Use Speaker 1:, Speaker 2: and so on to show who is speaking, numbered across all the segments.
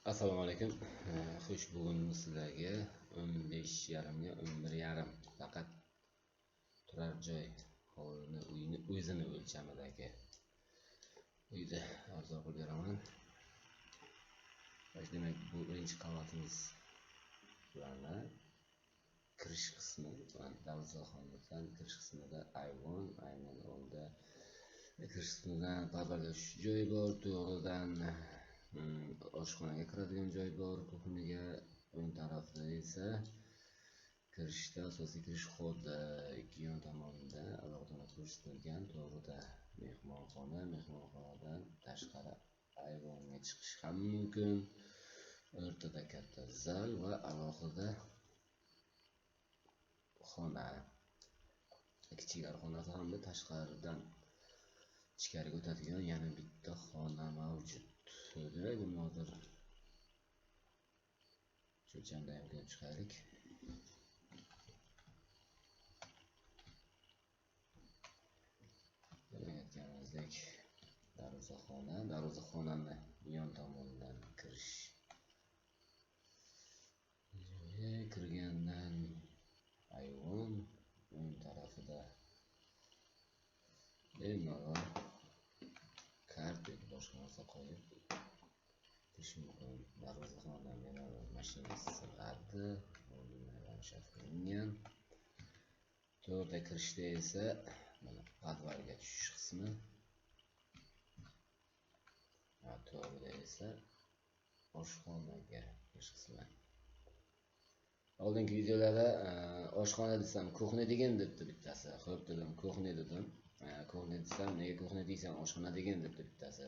Speaker 1: Assalomu alaykum. Xo'sh, bugun sizlarga 15,5 ga 11,5 faqat turar joy hovlini uyni o'zini o'lchamidagi uyda arzu qilib beraman. Demak, bu birinchi qavatimiz bilan kirish qismi, darvozaxonadan kirish qismida ayvon oldida kirish qismidan parvardash joyi bor, to'g'ridan oshxonaga kiradigan joy bor, kuxniyaga. O'ng tarafda esa kirishda asosiy kirish xodi, ikki yon tomonida alohida ko'rsatilgan. To'g'rida mehmonxonadan tashqari ayvonga chiqish ham mumkin. O'rtada katta zal va alohida xona, kichiklar xonasi hamda tashqaridan ichkariga o'tadigan yana bitta xona mavjud. Demak, buni hozir cho'chamda ham ko'rib chiqaylik. Aytganimizdek, darvozaxonani yon tomonidan kirish. Kirgandan ayvon, o'ng tarafida bemalol karpet boshqa narsa qo'yib kirish mumkin. Darvozaxonadan bemalol mashina sig'adi, qilingan. To'rtta kirishda esa mana podvalga tushish qismi. To'g'rida esa oshxonaga kirish qismi. Oldingi videolarda oshxona desam kuxniya degan debdi bittasi. Xo'p dedim, kuxniya dedim. Kuxniya desam, nega kuxniya deysan, oshxona degan debdi bittasi.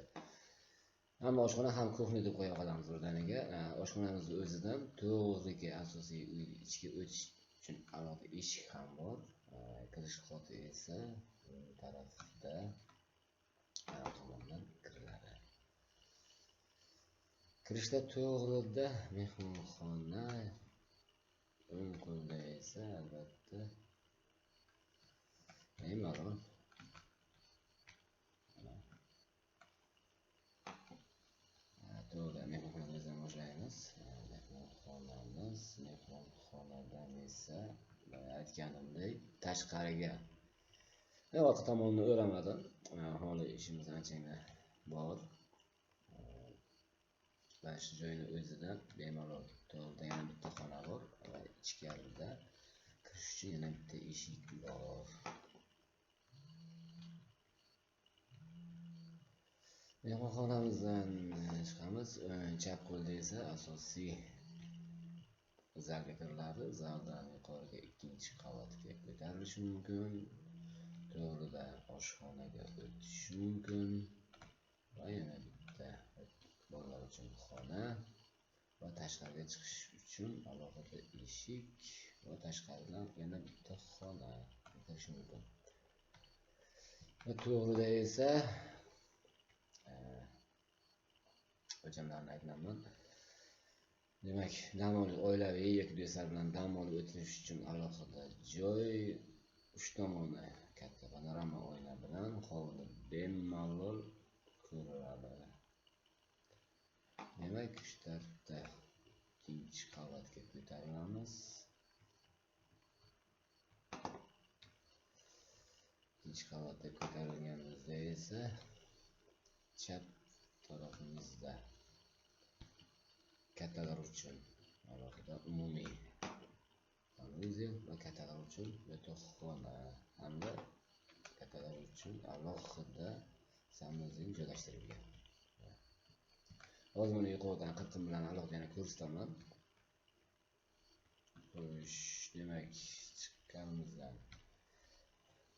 Speaker 1: Hamma oshxona ham kuxniya deb qo'ya qolamiz birdaniga. Oshxonamiz o'zidan to'g'riga asosiy uy ichga o'tish uchun alohida eshik ham bor. Kirish xoti esa tarafda tomondan kiriladi. Kirishda to'g'rida mehmonxona, o'ng qo'lda esa albatta bemalol to'g'rida mehmonxonamizdan boshlaymiz. Mehmonxonadan esa aytganimdek tashqariga orqa tomonni o'ramadim. Hali ishimiz anchagina bor. Mana shu joyni o'zidan bemalol to'g'rida yana bitta xona bor va ichkarida kirish uchun yana bitta eshik bor. Mehmonxonamizdan chiqamiz. Chap qo'lda esa asosiy zalga kiriladi. Zaldan yuqoriga ikkinchi qavatga ko'tarilish mumkin. To'g'rida oshxonaga o'tish mumkin va yana bitta bolalar uchun xona va tashqariga chiqish uchun alohida eshik va tashqaridan yana bitta xona kirish mumkin. Va to'g'rida esa hojamlarni aytmaman. Demak, dam olish, oilaviy yoki do'stlar bilan dam olib o'tirish uchun alohida joy. Uch tomoni katta panorama oyna bilan hovli bemalol ko'riladi. Demak, shu tarafda ikkinchi qavatga ko'tarilamiz. Ikkinchi qavatga ko'tarilganimizda esa chap tarafimizda kattalar uchun alohida umumiy sanuzel va kattalar uchun yotoqxona hamda kattalar uchun alohida sanuzel joylashtirilgan. Hozir buni yuqoridan qirqim bilan alohida yana ko'rsataman. Xo'sh, demak, chiqqanimizdan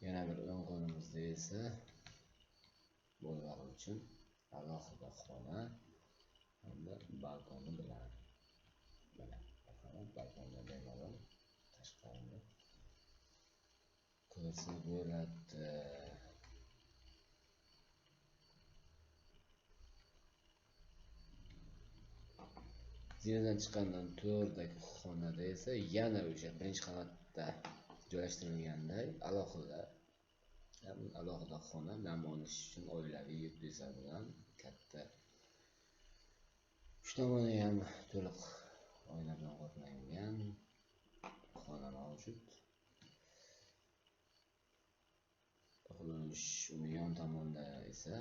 Speaker 1: yana bir o'ng qo'limizda esa bolalar uchun alohida xona hamda balkoni bilan balkonda bemalol tashqarida ko'rsa bo'ladi. Zinadan chiqqandan to'g'ridagi xonada esa yana o'sha birinchi qavatda joylashtirilganday alohida xona, dam olish uchun oilaviy do'stlar bilan katta 3 Uch tomoni ham to'liq oyna bilan qoplangan xona mavjud. Qurilish uni yon tomonda esa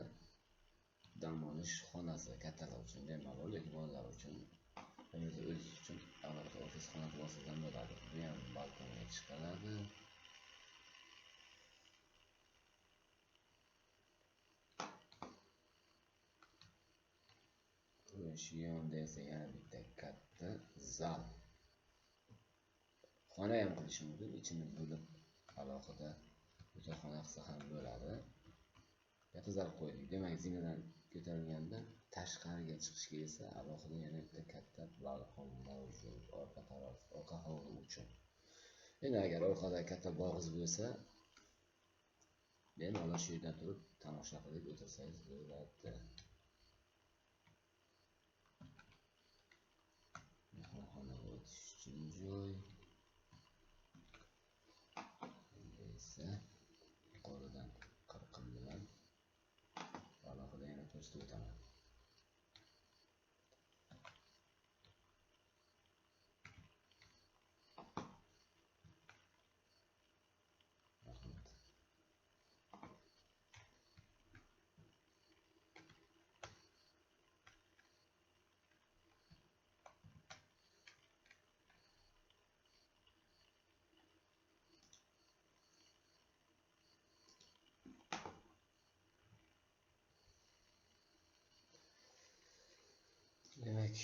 Speaker 1: dam olish xonasi kattalar uchun bemalol, lekin bolalar uchun o'zish uchun alohida ofis xonasi bo'lsa ham bo'ladi. Bu ham balkonga chiqaradi. Shu yonda esa yana bitta katta zal. Xona ham qilish mumkin, ichini bo'lib alohida yotoqxona qilsa ham bo'ladi. Katta zal qo'ydik. Demak, zinadan ko'tarilganda tashqariga chiqishga esa alohida yana bitta katta balkon mavjud orqa taraf, orqa hovli uchun. Endi agar orqada katta bog'iz bo'lsa, bemalol shu yerdan turib tomosha qilib o'tirsangiz bo'ladi. Mehmonxonaga o'tish uchun joy. Endi esa qo'lidan qirqim bilan alohida yana ko'rsatib o'taman. Demak,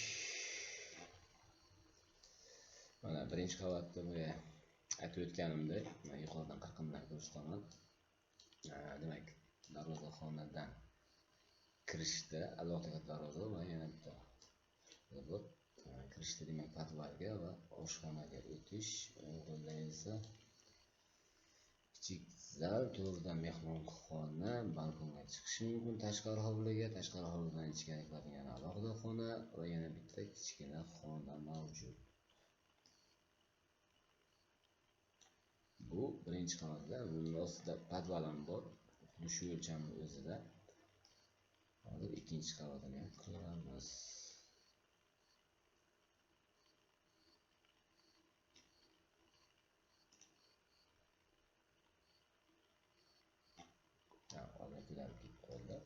Speaker 1: mana birinchi qavatda bu aytib o'tganimdek, men yuqoridan qirqimdan ko'rsataman. Demak, darvozaxonadan kirishda alohida darvoza va yana bitta bor. Kirishda demak podvalga va oshxonaga o'tish, o'ng'ilda esa kichik zal, to'g'ridan mehmonxona, balkonga chiqish mumkin, tashqari hovliga, tashqari hovlidan ichkariga kiradigan alohida xona va yana bitta kichkina xona mavjud. Bu birinchi qavatda, buning ostida podval ham bor, xuddi shu o'lchamning o'zida. Hozir ikkinchi qavatini ham ko'ramiz. Hozir ko'tarib ketib qoldi.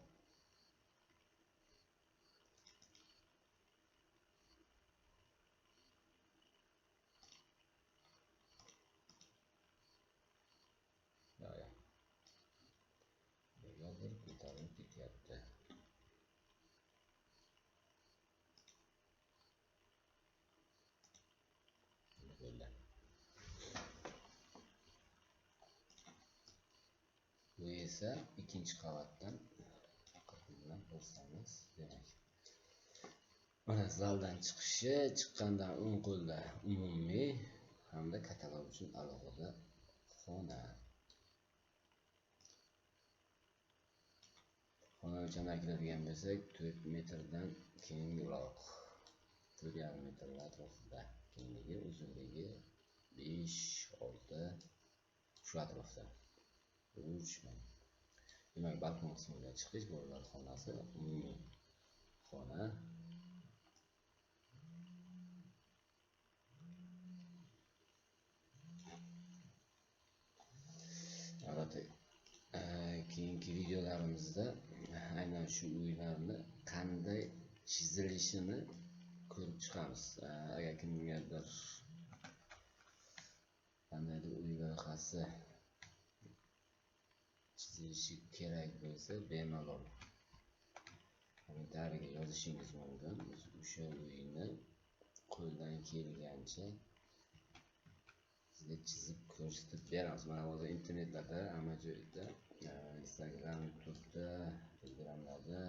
Speaker 1: Negadir ko'tarilib ketyapti. Bu esa ikkinchi qavatdan bilan ko'rsamiz. Demak, mana zaldan chiqishi, chiqqandan o'ng qo'lda umumiy hamda katalog uchun alohida xona. Xona o'lchamini keladigan bo'lsak, 4 metrdan kengroq. 4,5 metr atrofida kengligi, uzunligi 5-6 shu atrofda. 3 metr. Demak, balkon qismiga chiqish, bolalar xonasi, umumiy xona. Albatta, keyingi videolarimizda aynan shu uylarni qanday chizilishini ko'rib chiqamiz. Agar kimgadir qandaydir uy loyihasi chizilishi kerak bo'lsa, bemalol kommentariyaga yozishingiz mumkin. Biz o'sha uyni qo'ldan kelgancha sizga chizib ko'rsatib beramiz. Mana hozir internetlarda, hamma joyda, Instagram, YouTube'da, Telegramlarda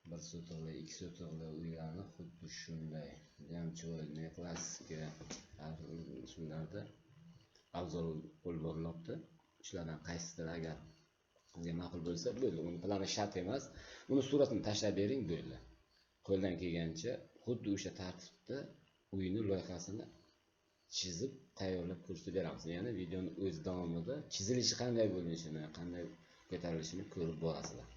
Speaker 1: bir so'tiqli, ikki so'tiqli uylarni xuddi shunday, judayam chiroyli, klassik shunlarda avzor olib borilmoqda. Shulardan qaysisidir agar sizga ma'qul bo'lsa, bo'ldi. Uni plani shart emas. Uni suratini tashlab bering, bo'ldi. Qo'ldan kelgancha xuddi o'sha tartibda uyni loyihasini chizib tayyorlab ko'rsatib beramiz. Ya'ni videoning o'z davomida chizilishi qanday bo'lishini, qanday ko'tarilishini ko'rib borasizlar.